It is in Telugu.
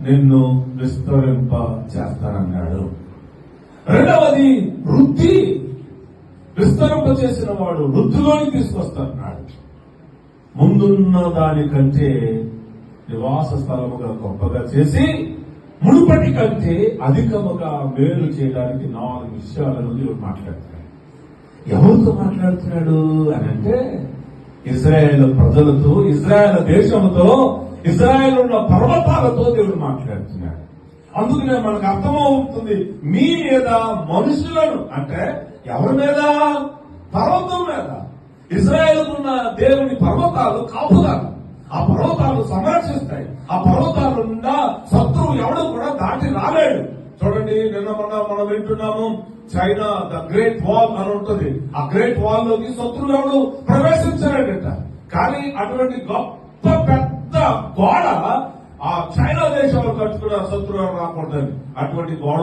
నిన్ను విస్తరింప చేస్తానన్నాడు. రెండవది వృద్ధి, విస్తరింప చేసిన వాడు వృద్ధిలోని తీసుకొస్తాడు. ముందున్న దానికంటే నివాస స్థలముగా గొప్పగా చేసి మునుపటి కంటే అధికముగా మేలు చేయడానికి 4 విషయాలను దేవుడు మాట్లాడుతున్నాడు. ఎవరితో మాట్లాడుతున్నాడు అని అంటే ఇజ్రాయేల్ ప్రజలతో, ఇజ్రాయేల్ దేశంతో, ఇజ్రాయేల్ ఉన్న పర్వతాలతో దేవుడు మాట్లాడుతున్నాడు. అందుకనే మనకు అర్థమవుతుంది, మీ మీద మనుషులను, అంటే ఎవరి మీద? పర్వతం మీద. ఇజ్రాయేల్ ఉన్న దేవుని పర్వతాలు కాపుదాలు, ఆ పర్వతాలు సంరక్షిస్తాయి. ఆ పర్వతాలు ఉన్న శత్రువు ఎవడు కూడా దాటి రాలేడు. చూడండి, నిన్న మనం వింటున్నాము, చైనా ద గ్రేట్ వాల్ అని ఉంటుంది. ఆ గ్రేట్ వాల్ లోకి శత్రువు ఎవడు ప్రవేశించలేడట. కానీ అటువంటి గొప్ప పెద్ద గోడ ఆ చైనా దేశంలో కట్టుకున్న శత్రువు రాకూడదని, అటువంటి గోడ